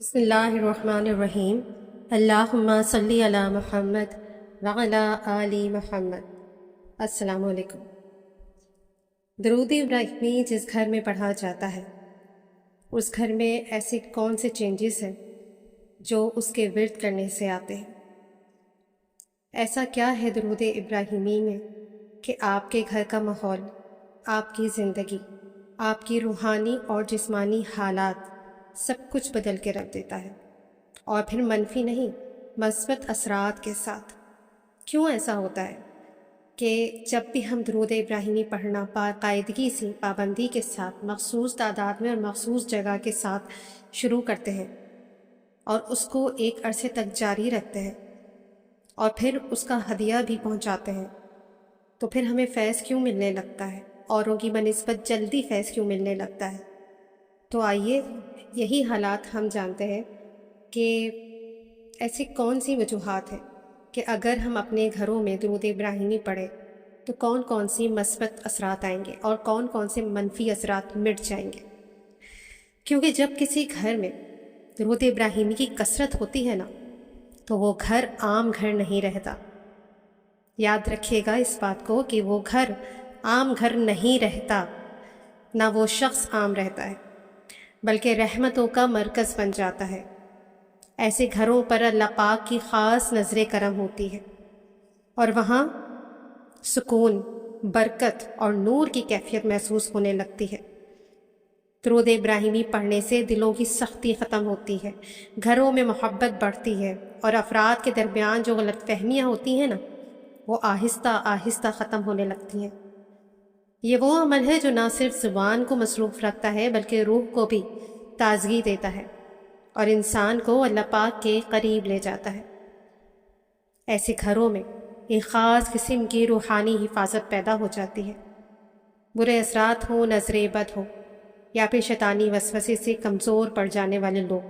بسم اللہ الرحمن الرحیم۔ اللہم صلی علی محمد وعلی آل محمد۔ السلام علیکم۔ درود ابراہیمی جس گھر میں پڑھا جاتا ہے اس گھر میں ایسے کون سے چینجز ہیں جو اس کے ورد کرنے سے آتے ہیں؟ ایسا کیا ہے درود ابراہیمی میں کہ آپ کے گھر کا ماحول، آپ کی زندگی، آپ کی روحانی اور جسمانی حالات سب کچھ بدل کے رکھ دیتا ہے، اور پھر منفی نہیں، مثبت اثرات کے ساتھ؟ کیوں ایسا ہوتا ہے کہ جب بھی ہم درود ابراہیمی پڑھنا باقاعدگی سے، پابندی کے ساتھ، مخصوص تعداد میں اور مخصوص جگہ کے ساتھ شروع کرتے ہیں اور اس کو ایک عرصے تک جاری رکھتے ہیں اور پھر اس کا ہدیہ بھی پہنچاتے ہیں، تو پھر ہمیں فیض کیوں ملنے لگتا ہے؟ اوروں کی بنسبت جلدی فیض کیوں ملنے لگتا ہے؟ تو آئیے یہی حالات ہم جانتے ہیں کہ ایسی کون سی وجوہات ہیں کہ اگر ہم اپنے گھروں میں درود ابراہیمی پڑھیں تو کون کون سی مثبت اثرات آئیں گے اور کون کون سے منفی اثرات مٹ جائیں گے۔ کیونکہ جب کسی گھر میں درود ابراہیمی کی کثرت ہوتی ہے نا، تو وہ گھر عام گھر نہیں رہتا۔ یاد رکھیے گا اس بات کو کہ وہ گھر عام گھر نہیں رہتا، نہ وہ شخص عام رہتا ہے، بلکہ رحمتوں کا مرکز بن جاتا ہے۔ ایسے گھروں پر اللہ پاک کی خاص نظر کرم ہوتی ہے اور وہاں سکون، برکت اور نور کی کیفیت محسوس ہونے لگتی ہے۔ درود ابراہیمی پڑھنے سے دلوں کی سختی ختم ہوتی ہے، گھروں میں محبت بڑھتی ہے، اور افراد کے درمیان جو غلط فہمیاں ہوتی ہیں نا، وہ آہستہ آہستہ ختم ہونے لگتی ہیں۔ یہ وہ عمل ہے جو نہ صرف زبان کو مصروف رکھتا ہے بلکہ روح کو بھی تازگی دیتا ہے اور انسان کو اللہ پاک کے قریب لے جاتا ہے۔ ایسے گھروں میں ایک خاص قسم کی روحانی حفاظت پیدا ہو جاتی ہے۔ برے اثرات ہوں، نظر بد ہو، یا پھر شیطانی وسوسے سے کمزور پڑ جانے والے لوگ،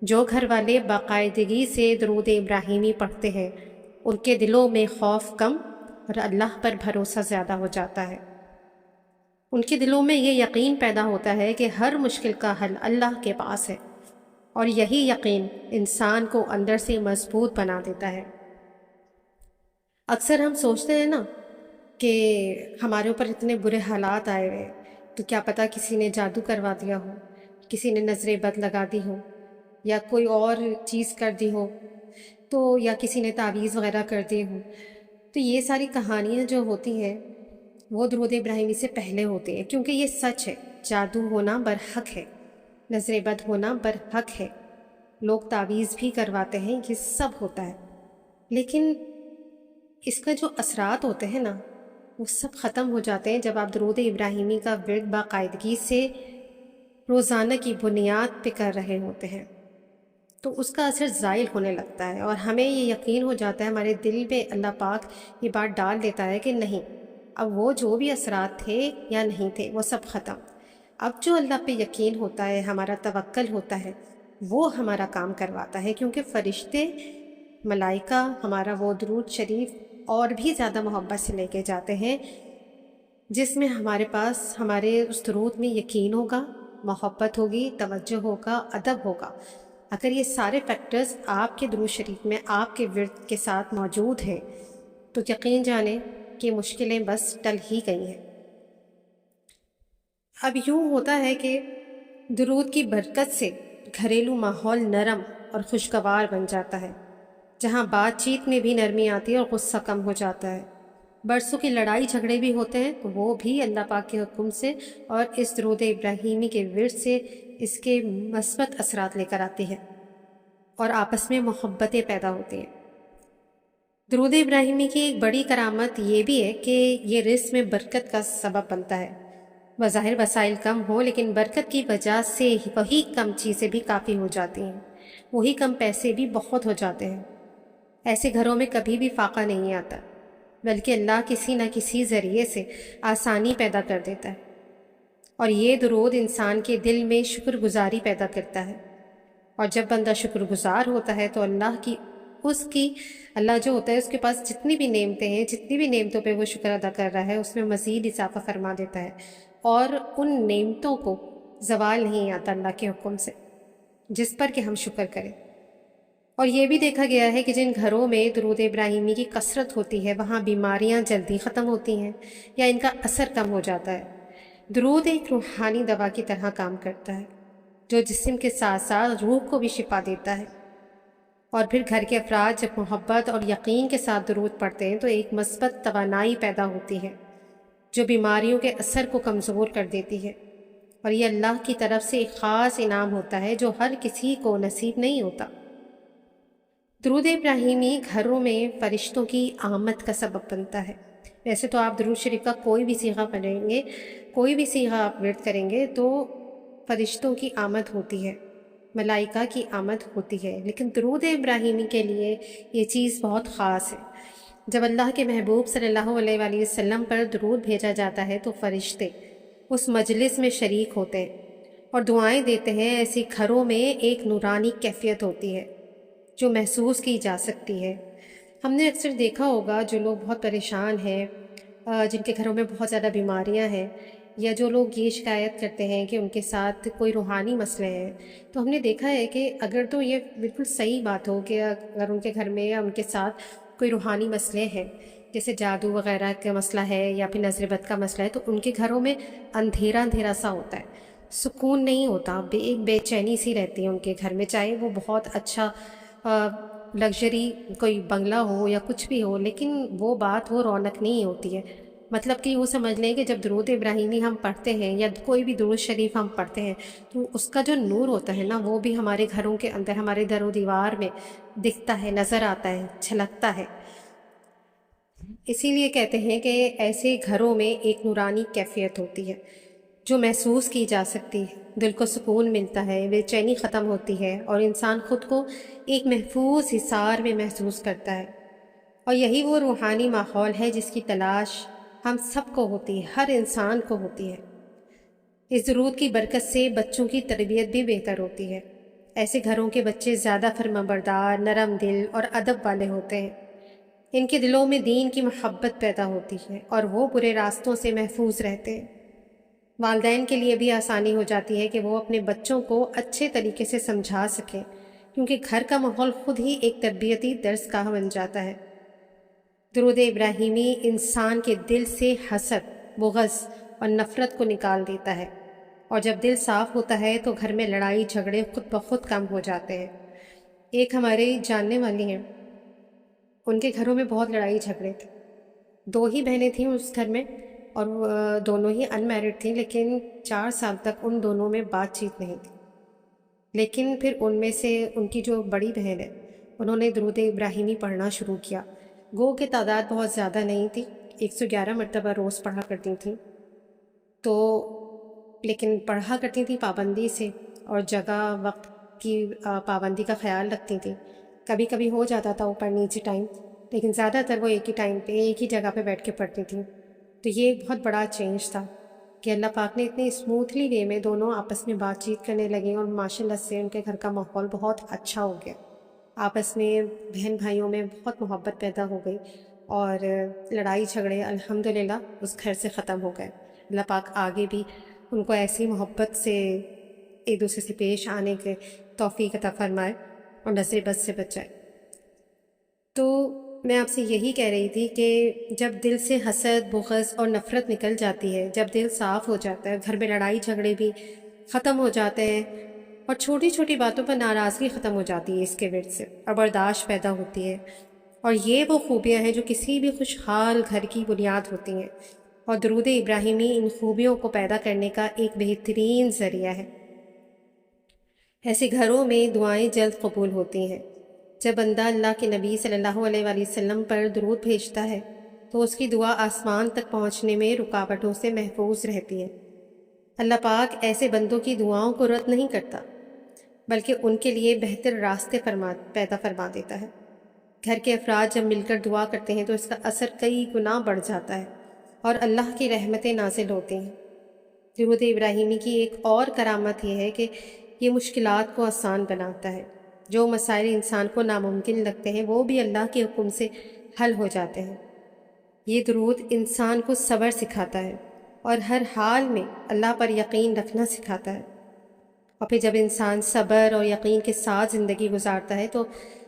جو گھر والے باقاعدگی سے درود ابراہیمی پڑھتے ہیں ان کے دلوں میں خوف کم اور اللہ پر بھروسہ زیادہ ہو جاتا ہے۔ ان کے دلوں میں یہ یقین پیدا ہوتا ہے کہ ہر مشکل کا حل اللہ کے پاس ہے، اور یہی یقین انسان کو اندر سے مضبوط بنا دیتا ہے۔ اکثر ہم سوچتے ہیں نا کہ ہمارے اوپر اتنے برے حالات آئے ہوئے، تو کیا پتہ کسی نے جادو کروا دیا ہو، کسی نے نظر بد لگا دی ہو، یا کوئی اور چیز کر دی ہو، تو یا کسی نے تعویذ وغیرہ کر دی ہو۔ تو یہ ساری کہانیاں جو ہوتی ہیں وہ درود ابراہیمی سے پہلے ہوتی ہیں، کیونکہ یہ سچ ہے۔ جادو ہونا برحق ہے، نظر بد ہونا برحق ہے، لوگ تعویذ بھی کرواتے ہیں، یہ سب ہوتا ہے، لیکن اس کا جو اثرات ہوتے ہیں نا وہ سب ختم ہو جاتے ہیں جب آپ درود ابراہیمی کا ورد باقاعدگی سے روزانہ کی بنیاد پہ کر رہے ہوتے ہیں، تو اس کا اثر زائل ہونے لگتا ہے، اور ہمیں یہ یقین ہو جاتا ہے، ہمارے دل میں اللہ پاک یہ بات ڈال دیتا ہے کہ نہیں، اب وہ جو بھی اثرات تھے یا نہیں تھے وہ سب ختم۔ اب جو اللہ پہ یقین ہوتا ہے، ہمارا توکل ہوتا ہے، وہ ہمارا کام کرواتا ہے، کیونکہ فرشتے، ملائکہ ہمارا وہ درود شریف اور بھی زیادہ محبت سے لے کے جاتے ہیں، جس میں ہمارے پاس ہمارے اس درود میں یقین ہوگا، محبت ہوگی، توجہ ہوگا، ادب ہوگا۔ اگر یہ سارے فیکٹرز آپ کے درود شریف میں آپ کے ورد کے ساتھ موجود ہیں تو یقین جانیں کہ مشکلیں بس ٹل ہی گئی ہیں۔ اب یوں ہوتا ہے کہ درود کی برکت سے گھریلو ماحول نرم اور خوشگوار بن جاتا ہے، جہاں بات چیت میں بھی نرمی آتی ہے اور غصہ کم ہو جاتا ہے۔ برسوں کی لڑائی جھگڑے بھی ہوتے ہیں تو وہ بھی اللہ پاک کے حکم سے اور اس درود ابراہیمی کے ورد سے اس کے مثبت اثرات لے کر آتی ہے، اور آپس میں محبتیں پیدا ہوتی ہیں۔ درود ابراہیمی کی ایک بڑی کرامت یہ بھی ہے کہ یہ رزق میں برکت کا سبب بنتا ہے۔ بظاہر وسائل کم ہوں لیکن برکت کی وجہ سے وہی کم چیزیں بھی کافی ہو جاتی ہیں، وہی کم پیسے بھی بہت ہو جاتے ہیں۔ ایسے گھروں میں کبھی بھی فاقہ نہیں آتا، بلکہ اللہ کسی نہ کسی ذریعے سے آسانی پیدا کر دیتا ہے، اور یہ درود انسان کے دل میں شکر گزاری پیدا کرتا ہے، اور جب بندہ شکر گزار ہوتا ہے تو اللہ جو ہوتا ہے اس کے پاس جتنی بھی نعمتیں ہیں، جتنی بھی نعمتوں پہ وہ شکر ادا کر رہا ہے اس میں مزید اضافہ فرما دیتا ہے، اور ان نعمتوں کو زوال نہیں آتا اللہ کے حکم سے، جس پر کہ ہم شکر کریں۔ اور یہ بھی دیکھا گیا ہے کہ جن گھروں میں درود ابراہیمی کی کثرت ہوتی ہے وہاں بیماریاں جلدی ختم ہوتی ہیں یا ان کا اثر کم ہو جاتا ہے۔ درود ایک روحانی دوا کی طرح کام کرتا ہے جو جسم کے ساتھ ساتھ روح کو بھی شفا دیتا ہے۔ اور پھر گھر کے افراد جب محبت اور یقین کے ساتھ درود پڑھتے ہیں تو ایک مثبت توانائی پیدا ہوتی ہے جو بیماریوں کے اثر کو کمزور کر دیتی ہے، اور یہ اللہ کی طرف سے ایک خاص انعام ہوتا ہے جو ہر کسی کو نصیب نہیں ہوتا۔ درود ابراہیمی گھروں میں فرشتوں کی آمد کا سبب بنتا ہے۔ ویسے تو آپ درود شریف کا کوئی بھی صیغہ پڑھیں گے، کوئی بھی صیغہ آپ ورد کریں گے تو فرشتوں کی آمد ہوتی ہے، ملائکہ کی آمد ہوتی ہے، لیکن درود ابراہیمی کے لیے یہ چیز بہت خاص ہے۔ جب اللہ کے محبوب صلی اللہ علیہ وآلہ وسلم پر درود بھیجا جاتا ہے تو فرشتے اس مجلس میں شریک ہوتے ہیں اور دعائیں دیتے ہیں۔ ایسی گھروں میں ایک نورانی کیفیت ہوتی ہے جو محسوس کی جا سکتی ہے۔ ہم نے اکثر دیکھا ہوگا جو لوگ بہت پریشان ہیں، جن کے گھروں میں بہت زیادہ بیماریاں ہیں، یا جو لوگ یہ شکایت کرتے ہیں کہ ان کے ساتھ کوئی روحانی مسئلے ہیں، تو ہم نے دیکھا ہے کہ اگر تو یہ بالکل صحیح بات ہو کہ اگر ان کے گھر میں یا ان کے ساتھ کوئی روحانی مسئلے ہیں، جیسے جادو وغیرہ کا مسئلہ ہے یا پھر نظر بد کا مسئلہ ہے، تو ان کے گھروں میں اندھیرا اندھیرا سا ہوتا ہے، سکون نہیں ہوتا، ایک بے چینی سی رہتی ہے ان کے گھر میں، چاہے وہ بہت اچھا لگژری کوئی بنگلہ ہو یا کچھ بھی ہو، لیکن وہ بات وہ رونق نہیں ہوتی ہے۔ مطلب کہ وہ سمجھ لیں کہ جب درود ابراہیمی ہم پڑھتے ہیں یا کوئی بھی درود شریف ہم پڑھتے ہیں تو اس کا جو نور ہوتا ہے نا، وہ بھی ہمارے گھروں کے اندر، ہمارے در و دیوار میں دکھتا ہے، نظر آتا ہے، چھلکتا ہے۔ اسی لیے کہتے ہیں کہ ایسے گھروں میں ایک نورانی کیفیت ہوتی ہے جو محسوس کی جا سکتی ہے، دل کو سکون ملتا ہے، بے چینی ختم ہوتی ہے اور انسان خود کو ایک محفوظ حصار میں محسوس کرتا ہے۔ اور یہی وہ روحانی ماحول ہے جس کی تلاش ہم سب کو ہوتی ہے، ہر انسان کو ہوتی ہے۔ اس درود کی برکت سے بچوں کی تربیت بھی بہتر ہوتی ہے۔ ایسے گھروں کے بچے زیادہ فرمانبردار، نرم دل اور ادب والے ہوتے ہیں۔ ان کے دلوں میں دین کی محبت پیدا ہوتی ہے اور وہ برے راستوں سے محفوظ رہتے ہیں۔ والدین کے لیے بھی آسانی ہو جاتی ہے کہ وہ اپنے بچوں کو اچھے طریقے سے سمجھا سکیں، کیونکہ گھر کا ماحول خود ہی ایک تربیتی درس گاہ بن جاتا ہے۔ درود ابراہیمی انسان کے دل سے حسد، بغض اور نفرت کو نکال دیتا ہے، اور جب دل صاف ہوتا ہے تو گھر میں لڑائی جھگڑے خود بخود کم ہو جاتے ہیں۔ ایک ہمارے جاننے والی ہیں، ان کے گھروں میں بہت لڑائی جھگڑے تھے، 2 ہی بہنیں تھیں اس گھر میں اور دونوں ہی ان میرڈ تھیں، لیکن 4 سال تک ان دونوں میں بات چیت نہیں تھی۔ لیکن پھر ان میں سے ان کی جو بڑی بہن ہے انہوں نے درود ابراہیمی پڑھنا شروع کیا۔ گو کہ تعداد بہت زیادہ نہیں تھی، 111 مرتبہ روز پڑھا کرتی تھیں، تو لیکن پڑھا کرتی تھیں پابندی سے اور جگہ وقت کی پابندی کا خیال رکھتی تھیں۔ کبھی کبھی ہو جاتا تھا اوپر نیچے ٹائم، لیکن زیادہ تر وہ ایک ہی ٹائم پہ ایک ہی جگہ پہ بیٹھ کے پڑھتی تھیں۔ تو یہ ایک بہت بڑا چینج تھا کہ اللہ پاک نے اتنے اسموتھلی وے میں دونوں آپس میں بات چیت کرنے لگیں اور ماشاء اللہ سے ان کے گھر کا ماحول بہت اچھا ہو گیا۔ آپس میں بہن بھائیوں میں بہت محبت پیدا ہو گئی اور لڑائی جھگڑے الحمدللہ اس گھر سے ختم ہو گئے۔ اللہ پاک آگے بھی ان کو ایسی محبت سے ایک دوسرے سے پیش آنے کے توفیق عطا فرمائے اور نظر بد سے بچائے۔ تو میں آپ سے یہی کہہ رہی تھی کہ جب دل سے حسد، بغض اور نفرت نکل جاتی ہے، جب دل صاف ہو جاتا ہے، گھر میں لڑائی جھگڑے بھی ختم ہو جاتے ہیں اور چھوٹی چھوٹی باتوں پر ناراضگی ختم ہو جاتی ہے اس کے ورد سے، اور برداشت پیدا ہوتی ہے، اور یہ وہ خوبیاں ہیں جو کسی بھی خوشحال گھر کی بنیاد ہوتی ہیں، اور درود ابراہیمی ان خوبیوں کو پیدا کرنے کا ایک بہترین ذریعہ ہے۔ ایسے گھروں میں دعائیں جلد قبول ہوتی ہیں۔ جب بندہ اللہ کے نبی صلی اللہ علیہ وآلہ وسلم پر درود بھیجتا ہے تو اس کی دعا آسمان تک پہنچنے میں رکاوٹوں سے محفوظ رہتی ہے۔ اللہ پاک ایسے بندوں کی دعاؤں کو رد نہیں کرتا، بلکہ ان کے لیے بہتر راستے پیدا فرما دیتا ہے۔ گھر کے افراد جب مل کر دعا کرتے ہیں تو اس کا اثر کئی گنا بڑھ جاتا ہے اور اللہ کی رحمتیں نازل ہوتی ہیں۔ درود ابراہیمی کی ایک اور کرامت یہ ہے کہ یہ مشکلات کو آسان بناتا ہے۔ جو مسائل انسان کو ناممکن لگتے ہیں وہ بھی اللہ کے حکم سے حل ہو جاتے ہیں۔ یہ درود انسان کو صبر سکھاتا ہے اور ہر حال میں اللہ پر یقین رکھنا سکھاتا ہے، اور پھر جب انسان صبر اور یقین کے ساتھ زندگی گزارتا ہے تو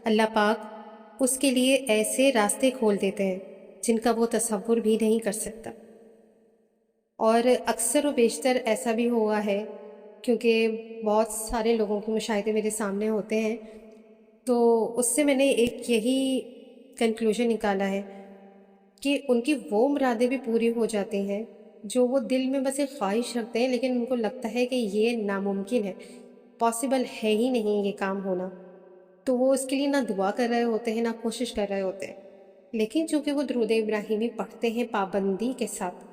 اللہ پاک اس کے لیے ایسے راستے کھول دیتے ہیں جن کا وہ تصور بھی نہیں کر سکتا۔ اور اکثر و بیشتر ایسا بھی ہوا ہے، کیونکہ بہت سارے لوگوں کے مشاہدے میرے سامنے ہوتے ہیں، تو اس سے میں نے ایک یہی کنکلوژن نکالا ہے کہ ان کی وہ مرادیں بھی پوری ہو جاتی ہیں جو وہ دل میں بس ایک خواہش رکھتے ہیں، لیکن ان کو لگتا ہے کہ یہ ناممکن ہے، پاسبل ہے ہی نہیں یہ کام ہونا، تو وہ اس کے لیے نہ دعا کر رہے ہوتے ہیں نہ کوشش کر رہے ہوتے ہیں۔ لیکن چونکہ وہ درود ابراہیمی پڑھتے ہیں پابندی کے ساتھ،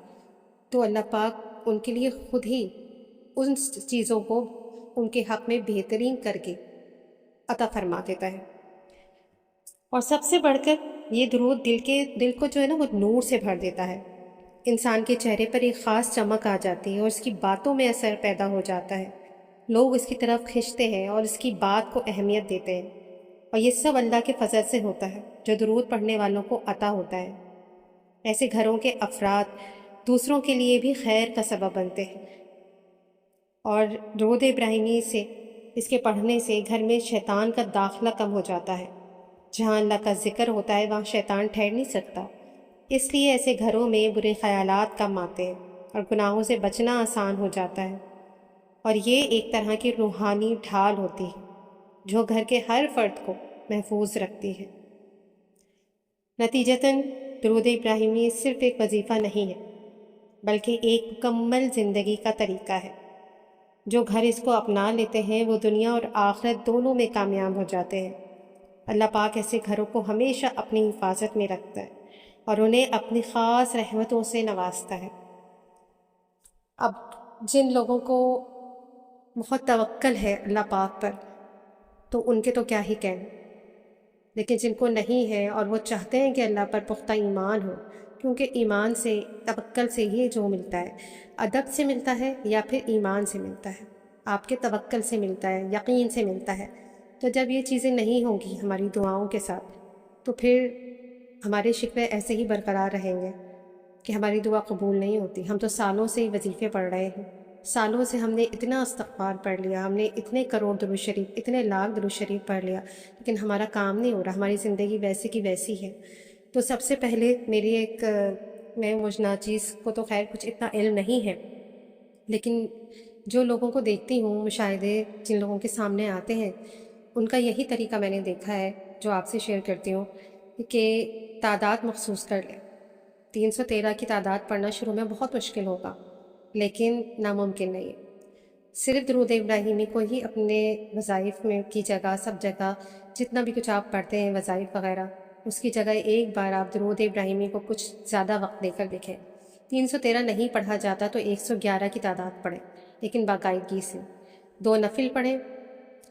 تو اللہ پاک ان کے لیے خود ہی ان چیزوں کو ان کے حق میں بہترین کر کے عطا فرما دیتا ہے۔ اور سب سے بڑھ کر یہ درود دل کو جو ہے نا وہ نور سے بھر دیتا ہے، انسان کے چہرے پر ایک خاص چمک آ جاتی ہے اور اس کی باتوں میں اثر پیدا ہو جاتا ہے، لوگ اس کی طرف کھنچتے ہیں اور اس کی بات کو اہمیت دیتے ہیں، اور یہ سب اللہ کے فضل سے ہوتا ہے جو درود پڑھنے والوں کو عطا ہوتا ہے۔ ایسے گھروں کے افراد دوسروں کے لیے بھی خیر کا سبب بنتے ہیں، اور درود ابراہیمی سے، اس کے پڑھنے سے گھر میں شیطان کا داخلہ کم ہو جاتا ہے۔ جہاں اللہ کا ذکر ہوتا ہے وہاں شیطان ٹھہر نہیں سکتا، اس لیے ایسے گھروں میں برے خیالات کم آتے ہیں اور گناہوں سے بچنا آسان ہو جاتا ہے، اور یہ ایک طرح کی روحانی ڈھال ہوتی ہے جو گھر کے ہر فرد کو محفوظ رکھتی ہے۔ نتیجتاً درود ابراہیمی صرف ایک وظیفہ نہیں ہے بلکہ ایک مکمل زندگی کا طریقہ ہے۔ جو گھر اس کو اپنا لیتے ہیں وہ دنیا اور آخرت دونوں میں کامیاب ہو جاتے ہیں۔ اللہ پاک ایسے گھروں کو ہمیشہ اپنی حفاظت میں رکھتا ہے اور انہیں اپنی خاص رحمتوں سے نوازتا ہے۔ اب جن لوگوں کو بہت توکل ہے اللہ پاک پر تو ان کے تو کیا ہی کہیں، لیکن جن کو نہیں ہے اور وہ چاہتے ہیں کہ اللہ پر پختہ ایمان ہو، کیونکہ ایمان سے، توکل سے ہی جو ملتا ہے، ادب سے ملتا ہے یا پھر ایمان سے ملتا ہے، آپ کے توکل سے ملتا ہے، یقین سے ملتا ہے۔ تو جب یہ چیزیں نہیں ہوں گی ہماری دعاؤں کے ساتھ تو پھر ہمارے شکوے ایسے ہی برقرار رہیں گے کہ ہماری دعا قبول نہیں ہوتی۔ ہم تو سالوں سے وظیفے پڑھ رہے ہیں، سالوں سے ہم نے اتنا استغفار پڑھ لیا، ہم نے اتنے کروڑ درود شریف، اتنے لاکھ درود شریف پڑھ لیا، لیکن ہمارا کام نہیں ہو رہا، ہماری زندگی ویسے کی ویسی ہے۔ تو سب سے پہلے میری میں مجھ ناچیز کو تو خیر کچھ اتنا علم نہیں ہے، لیکن جو لوگوں کو دیکھتی ہوں، مشاہدے جن لوگوں کے سامنے آتے ہیں، ان کا یہی طریقہ میں نے دیکھا ہے جو آپ سے شیئر کرتی ہوں کہ تعداد مخصوص کر لیں۔ 313 کی تعداد پڑھنا شروع میں بہت مشکل ہوگا لیکن ناممکن نہیں ہے۔ صرف درود ابراہیمی کو ہی اپنے وظائف میں کی جگہ، سب جگہ جتنا بھی کچھ آپ پڑھتے ہیں وظائف وغیرہ، اس کی جگہ ایک بار آپ درود ابراہیمی کو کچھ زیادہ وقت دے کر دیکھیں۔ 313 نہیں پڑھا جاتا تو 111 کی تعداد پڑھیں، لیکن باقاعدگی سے 2 نفل پڑھیں،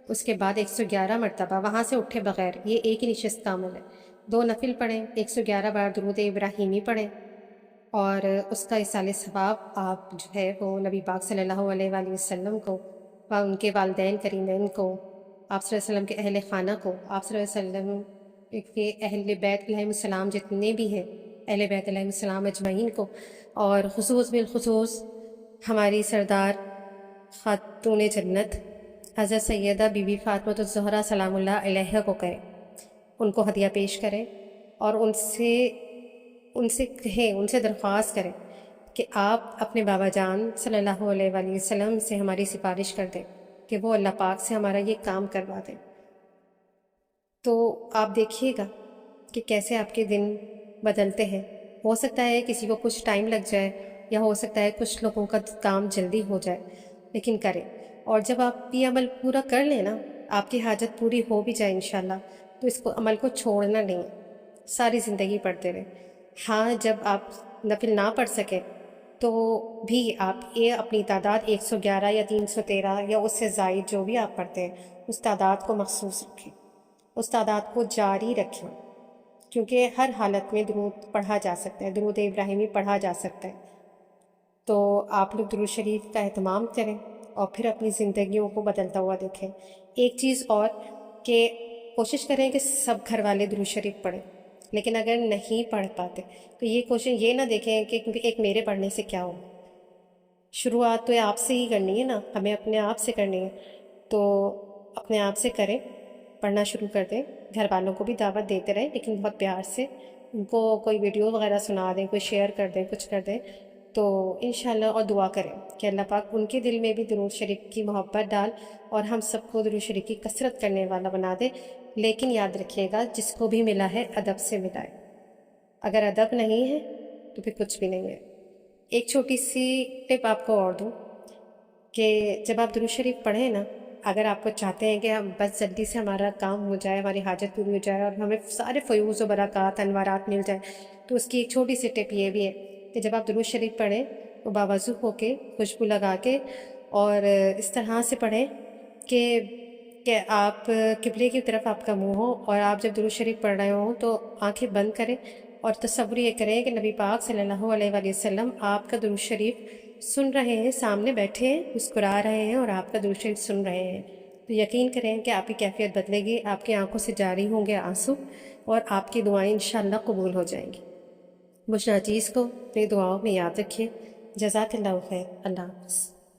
اس کے بعد 111 مرتبہ وہاں سے اٹھے بغیر، یہ ایک ہی نشست کا عمل ہے۔ 2 نفل پڑھیں، 111 بار درود ابراہیمی پڑھیں، اور اس کا ایصال ثواب آپ جو ہے وہ نبی پاک صلی اللہ علیہ وآلہ وسلم کو، اور ان کے والدین کریمین کو، آپ صلی اللہ علیہ وسلم کے اہل خانہ کو، آپ صلی اللہ علیہ وسلم کے اہل بیت علیہ السلام جتنے بھی ہیں، اہل بیت علیہ السلام اجمعین کو، اور خصوص بالخصوص ہماری سردار خاتون جنت حضرت سیدہ بی بی فاطمہ الزہرا سلام اللہ علیہا کو کریں، ان کو ہدیہ پیش کریں، اور ان سے کہیں، ان سے درخواست کریں کہ آپ اپنے بابا جان صلی اللہ علیہ وآلہ وسلم سے ہماری سفارش کر دیں کہ وہ اللہ پاک سے ہمارا یہ کام کروا دیں۔ تو آپ دیکھیے گا کہ کیسے آپ کے دن بدلتے ہیں۔ ہو سکتا ہے کسی کو کچھ ٹائم لگ جائے، یا ہو سکتا ہے کچھ لوگوں کا کام جلدی ہو جائے، لیکن کریں۔ اور جب آپ یہ عمل پورا کر لیں نا، آپ کی حاجت پوری ہو بھی جائے انشاءاللہ، تو اس کو عمل کو چھوڑنا نہیں، ساری زندگی پڑھتے رہیں۔ ہاں، جب آپ نفل نہ پڑھ سکیں تو بھی آپ یہ اپنی تعداد 111 یا 313 یا اس سے زائد جو بھی آپ پڑھتے ہیں، اس تعداد کو مخصوص رکھیں، اس تعداد کو جاری رکھیں، کیونکہ ہر حالت میں درود پڑھا جا سکتا ہے، درود ابراہیمی پڑھا جا سکتا ہے۔ تو آپ لوگ درود شریف کا اہتمام کریں اور پھر اپنی زندگیوں کو بدلتا ہوا دیکھیں۔ ایک چیز اور کہ کوشش کریں کہ سب گھر والے درود شریف پڑھیں، لیکن اگر نہیں پڑھ پاتے تو یہ کوشش یہ نہ دیکھیں کہ ایک میرے پڑھنے سے کیا ہو۔ شروعات تو آپ سے ہی کرنی ہے نا، ہمیں اپنے آپ سے کرنی ہے۔ تو اپنے آپ سے کریں، پڑھنا شروع کر دیں، گھر والوں کو بھی دعوت دیتے رہیں لیکن بہت پیار سے، ان کو کوئی ویڈیو وغیرہ سنا دیں، کوئی شیئر کر دیں، کچھ کر دیں تو انشاءاللہ، اور دعا کریں کہ اللہ پاک ان کے دل میں بھی درود شریف کی محبت ڈال اور ہم سب کو درود شریف کی کثرت کرنے والا بنا دے۔ لیکن یاد رکھیے گا، جس کو بھی ملا ہے ادب سے ملا ہے، اگر ادب نہیں ہے تو پھر کچھ بھی نہیں ہے۔ ایک چھوٹی سی ٹپ آپ کو اور دوں کہ جب آپ درود شریف پڑھیں نا، اگر آپ کو چاہتے ہیں کہ ہم بس جلدی سے ہمارا کام ہو جائے، ہماری حاجت پوری ہو جائے اور ہمیں سارے فیوز و برکات انوارات مل جائے، تو اس کی ایک چھوٹی سی ٹپ یہ بھی ہے کہ جب آپ درود شریف پڑھیں تو باوضو ہو کے، خوشبو لگا کے اور اس طرح سے پڑھیں کہ آپ قبلے کی طرف آپ کا منہ ہو، اور آپ جب درود شریف پڑھ رہے ہوں تو آنکھیں بند کریں اور تصور یہ کریں کہ نبی پاک صلی اللہ علیہ وآلہ وسلم آپ کا درود شریف سن رہے ہیں، سامنے بیٹھے ہیں، مسکرا رہے ہیں اور آپ کا درود شریف سن رہے ہیں، تو یقین کریں کہ آپ کی کیفیت بدلے گی، آپ کی آنکھوں سے جاری ہوں گے آنسو اور آپ کی دعائیں انشاءاللہ قبول ہو جائیں گی۔ مجھ ناچیز کو اپنی دعاؤں میں یاد رکھیے۔ جزاک اللہ خیر۔ اللہ حافظ۔